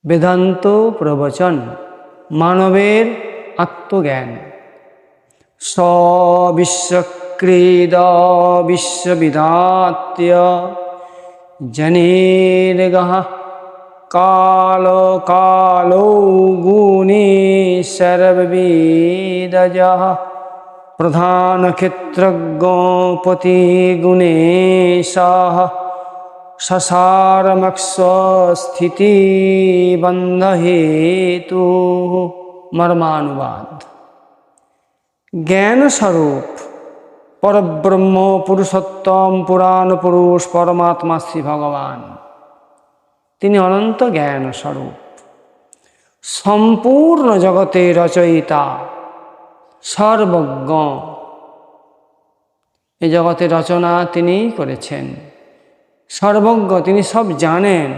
বেদান্ত প্রবচন মানবের আত্মজ্ঞান। স বিশ্বক্রীড বিশ্ববিধাত্য জনির্গহ কাল কালো গুণী সর্ববিদজঃ প্রধান ক্ষেত্রজ্ঞ পতি গুণেশঃ সসারমক্ষ স্থিতি বন্ধ হেতু। মর্মানুবাদ। জ্ঞান স্বরূপ পরব্রহ্ম পুরুষোত্তম পুরাণ পুরুষ পরমাত্মা শ্রী ভগবান, তিনি অনন্ত জ্ঞান স্বরূপ, সম্পূর্ণ জগতের রচয়িতা, সর্বজ্ঞ। এই জগতের রচনা তিনিই করেছেন। সর্বজ্ঞ, তিনি সব জানেন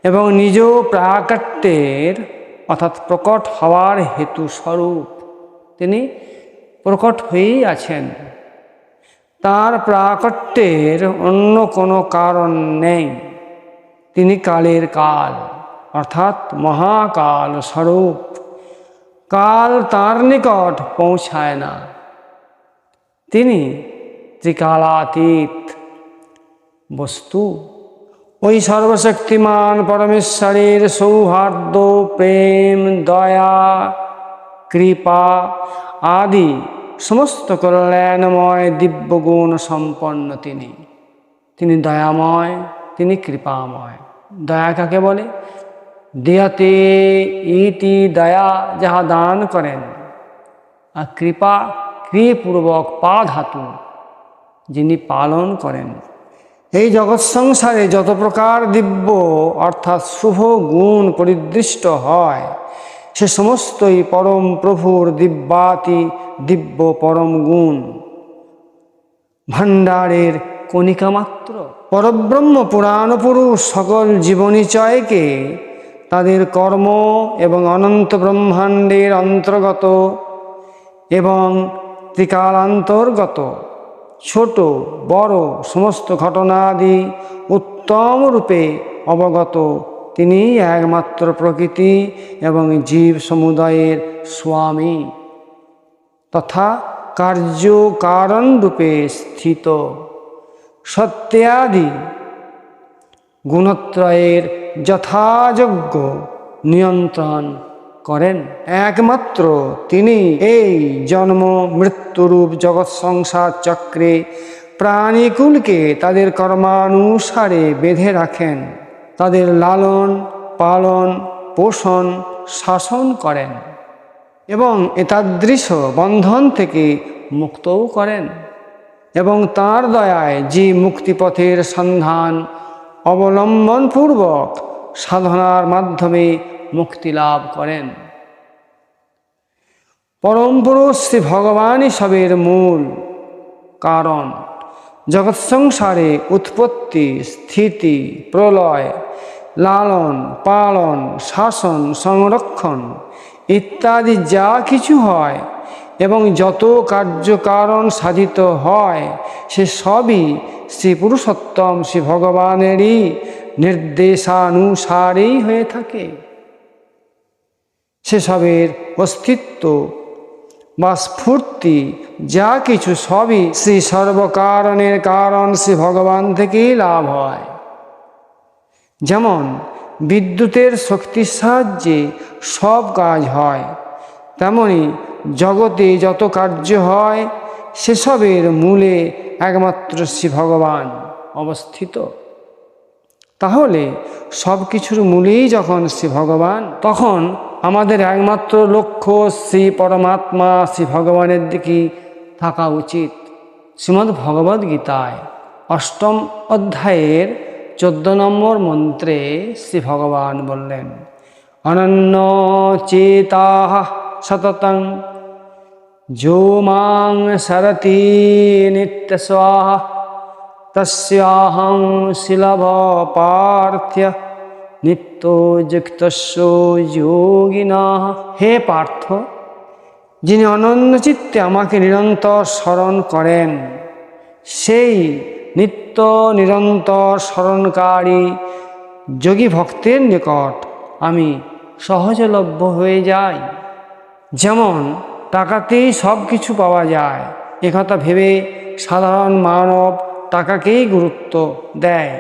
এবং নিজ প্রাকাট্যের অর্থাৎ প্রকট হওয়ার হেতু স্বরূপ তিনি প্রকট হয়েই আছেন। তার প্রাকট্যের অন্য কোনো কারণ নেই। তিনি কালের কাল অর্থাৎ মহাকাল স্বরূপ। কাল তার নিকট পৌঁছায় না। তিনি ত্রিকালাতীত বস্তু। ওই সর্বশক্তিমান পরমেশ্বরের সৌহার্দ্য, প্রেম, দয়া, কৃপা আদি সমস্ত কল্যাণময় দিব্যগুণ সম্পন্ন তিনি। তিনি দয়াময়, তিনি কৃপাময়। দয়া কাকে বলে? দিয়তে ইতি দয়া, যাহা দান করেন। আর কৃপা ক্রিয়পূর্বক পা ধাতু, যিনি পালন করেন। এই জগৎ সংসারে যত প্রকার দিব্য অর্থাৎ শুভ গুণ পরিদৃষ্ট হয়, সে সমস্তই পরম প্রভুর দিব্যাতি দিব্য পরম গুণ ভাণ্ডারের কণিকা মাত্র। পরব্রহ্ম পুরাণ পুরুষ সকল জীবনিচয়কে তাদের কর্ম এবং অনন্ত ব্রহ্মাণ্ডের অন্তর্গত এবং ত্রিকালান্তর্গত ছোট বড় সমস্ত ঘটনাদি উত্তম রূপে অবগত তিনি একমাত্র প্রকৃতি এবং জীব সমুদায়ের স্বামী তথা কার্য কারণ রূপে স্থিত। সত্যাদি গুণত্রয়ের যথাযোগ্য নিয়ন্ত্রণ করেন। একমাত্র তিনি এই জন্ম মৃত্যুরূপ জগৎ সংসার চক্রে প্রাণীকুলকে তাদের কর্মানুসারে বেঁধে রাখেন, তাদের লালন পালন পোষণ শাসন করেন এবং এতাদৃশ বন্ধন থেকে মুক্তও করেন এবং তাঁর দয়ায় যে মুক্তিপথের সন্ধান অবলম্বনপূর্বক সাধনার মাধ্যমে মুক্তি লাভ করেন। পরম পুরুষ শ্রী ভগবানই সবের মূল কারণ। জগৎ সংসারে উৎপত্তি, স্থিতি, প্রলয়, লালন পালন, শাসন, সংরক্ষণ ইত্যাদি যা কিছু হয় এবং যত কার্যকারণ সাধিত হয়, সে সবই শ্রী পুরুষোত্তম শ্রী ভগবানেরই নির্দেশানুসারেই হয়ে থাকে। সেসবের অস্তিত্ব বা স্ফূর্তি যা কিছু সবই শ্রী সর্বকারণের কারণ শ্রী ভগবান থেকেই লাভ হয়। যেমন বিদ্যুতের শক্তির সাহায্যে সব কাজ হয়, তেমনি জগতে যত কার্য হয় সেসবের মূলে একমাত্র শ্রী ভগবান অবস্থিত। তাহলে সব কিছুর মূলেই যখন শ্রী ভগবান, তখন আমাদের একমাত্র লক্ষ্য শ্রী পরমাত্মা শ্রী ভগবানের দিকেই থাকা উচিত। শ্রীমদ্ ভগবদ্ গীতায় ৮ম অধ্যায়ের 14 নম্বর মন্ত্রে শ্রী ভগবান বললেন, অনন্য চেতাঃ সততং যো মাং সরতি নিত্যস্বাহ তস্যাহং শিলভ পার্থ্য নিত্যযুক্তস্য যোগিনঃ। হে পার্থ, যিনি অনন্য চিত্তে আমাকে নিরন্তর স্মরণ করেন, সেই নিত্য নিরন্তর স্মরণকারী যোগী ভক্তের নিকট আমি সহজলভ্য হয়ে যাই। যেমন টাকাতেই সব কিছু পাওয়া যায়, একথা ভেবে সাধারণ মানব টাকাকেই গুরুত্ব দেয়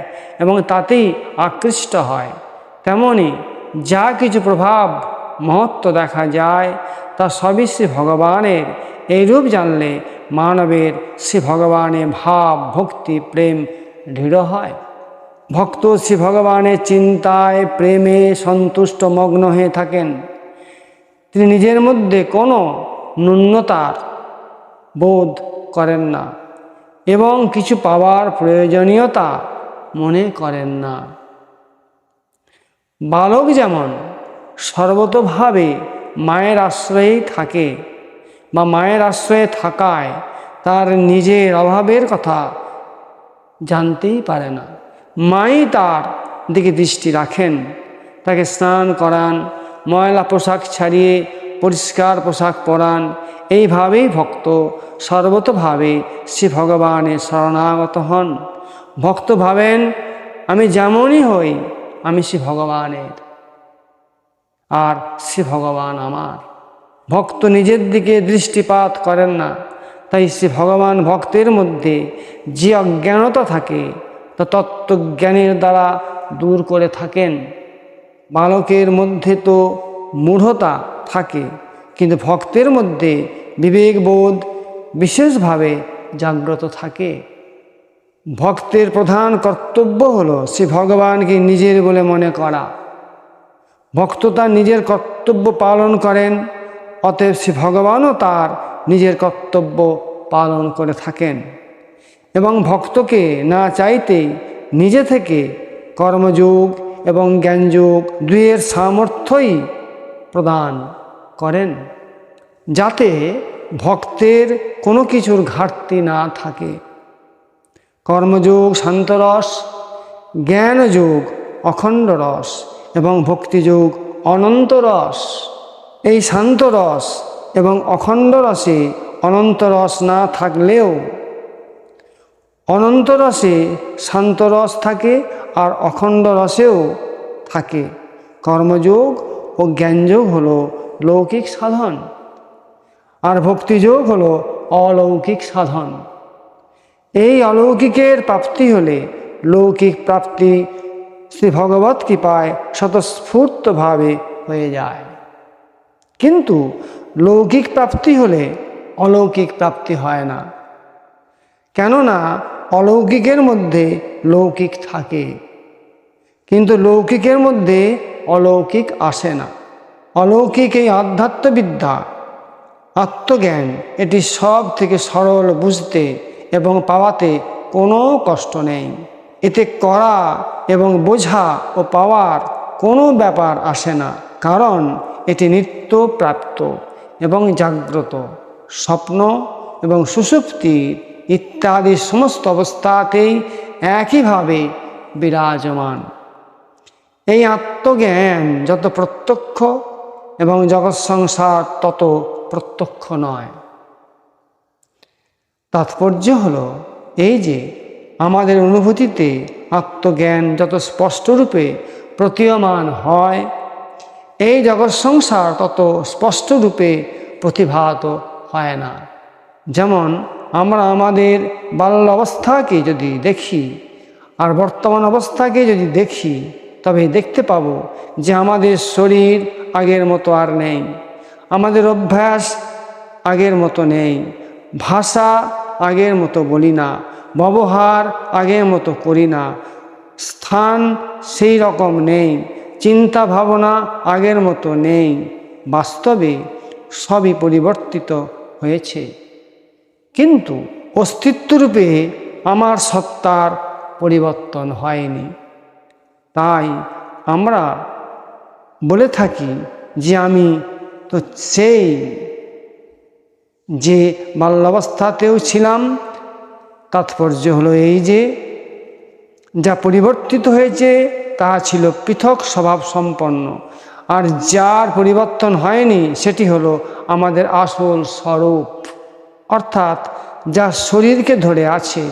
এবং তাতেই আকৃষ্ট হয়, তেমনি যা কিছু প্রভাব মহত্ব দেখা যায় তা সবই শ্রী ভগবানের। এইরূপ জানলে মানবের শ্রী ভগবানের ভাব, ভক্তি, প্রেম দৃঢ় হয়। ভক্ত শ্রী ভগবানের চিন্তায়, প্রেমে সন্তুষ্ট মগ্ন হয়ে থাকেন। তিনি নিজের মধ্যে কোনো ন্যূনতার বোধ করেন না এবং কিছু পাওয়ার প্রয়োজনীয়তা মনে করেন না। বালক যেমন সর্বতোভাবে মায়ের আশ্রয়েই থাকে বা মায়ের আশ্রয়ে থাকায় তার নিজের অভাবের কথা জানতেই পারে না, মাই তার দিকে দৃষ্টি রাখেন, তাকে স্নান করান, ময়লা পোশাক ছাড়িয়ে পরিষ্কার পোশাক পরান। এইভাবেই ভক্ত সর্বতোভাবে শ্রী ভগবানের শরণাগত হন। ভক্ত ভাবেন, আমি যেমনই হই আমি শ্রী ভগবানের, আর শ্রী ভগবান আমার। ভক্ত নিজের দিকে দৃষ্টিপাত করেন না, তাই শ্রী ভগবান ভক্তের মধ্যে যে অজ্ঞানতা থাকে তা তত্ত্বজ্ঞানের দ্বারা দূর করে থাকেন। বালকের মধ্যে তো মূঢ়তা থাকে, কিন্তু ভক্তের মধ্যে বিবেকবোধ বিশেষভাবে জাগ্রত থাকে। ভক্তের প্রধান কর্তব্য হল শ্রী ভগবানকে নিজের বলে মনে করা। ভক্ত তার নিজের কর্তব্য পালন করেন, অতএব শ্রী ভগবানও তার নিজের কর্তব্য পালন করে থাকেন এবং ভক্তকে না চাইতেই নিজে থেকে কর্মযোগ এবং জ্ঞানযোগ দুইয়ের সামর্থ্যই প্রদান করেন, যাতে ভক্তের কোনো কিছুর ঘাটতি না থাকে। কর্মযোগ শান্তরস, জ্ঞানযোগ অখণ্ড রস এবং ভক্তিযোগ অনন্ত রস। এই শান্তরস এবং অখণ্ড রসে অনন্ত রস না থাকলেও অনন্ত রসে শান্তরস থাকে আর অখণ্ড রসেও থাকে। কর্মযোগ ও জ্ঞানযোগ হলো লৌকিক সাধন আর ভক্তিযোগ হলো অলৌকিক সাধন। এই অলৌকিকের প্রাপ্তি হলে লৌকিক প্রাপ্তি শ্রী ভগবৎ কৃপায় স্বতঃস্ফূর্তভাবে হয়ে যায়, কিন্তু লৌকিক প্রাপ্তি হলে অলৌকিক প্রাপ্তি হয় না, কেননা অলৌকিকের মধ্যে লৌকিক থাকে, কিন্তু লৌকিকের মধ্যে অলৌকিক আসে না। অলৌকিক এই আধ্যাত্মবিদ্যা, আত্মজ্ঞান, এটি সব থেকে সরল বুঝতে এবং পাওয়াতে কোনো কষ্ট নেই। এতে করা এবং বোঝা ও পাওয়ার কোনো ব্যাপার আসে না, কারণ এটি নিত্য প্রাপ্ত এবং জাগ্রত, স্বপ্ন এবং সুষুপ্তি ইত্যাদি সমস্ত অবস্থাতেই একইভাবে বিরাজমান। এই আত্মজ্ঞান যত প্রত্যক্ষ এবং জগৎ সংসার তত প্রত্যক্ষ নয়। তাৎপর্য হলো এই যে আমাদের অনুভূতিতে আত্মজ্ঞান যত স্পষ্টরূপে প্রতীয়মান হয়, এই জগৎ সংসার তত স্পষ্টরূপে প্রতিভাত হয় না। যেমন আমরা আমাদের বাল্য অবস্থাকে যদি দেখি আর বর্তমান অবস্থাকে যদি দেখি, তবে দেখতে পাব যে আমাদের শরীর আগের মতো আর নেই, আমাদের অভ্যাস আগের মতো নেই, ভাষা আগের মতো বলি না, ব্যবহার আগের মতো করি না, স্থান সেই রকম নেই, চিন্তা ভাবনা আগের মতো নেই। বাস্তবে সবই পরিবর্তিত হয়েছে, কিন্তু অস্তিত্বরূপে আমার সত্তার পরিবর্তন হয়নি। তাই আমরা বলে থাকি যে আমি তো সেই যে বাল্যাবস্থাতেও ছিলাম। তাৎপর্য হলো এই যে যা পরিবর্তিত হয়েছে তা ছিল পৃথক স্বভাব সম্পন্ন, আর যার পরিবর্তন হয়নি সেটি হলো আমাদের আসল স্বরূপ, অর্থাৎ যা শরীরকে ধরে আছে।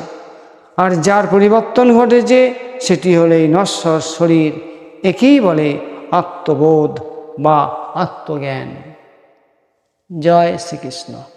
আর যার পরিবর্তন ঘটেছে সেটি হলো এই নশ্বর শরীর। একেই বলে আত্মবোধ বা আত্মজ্ঞান। জয় শ্রীকৃষ্ণ।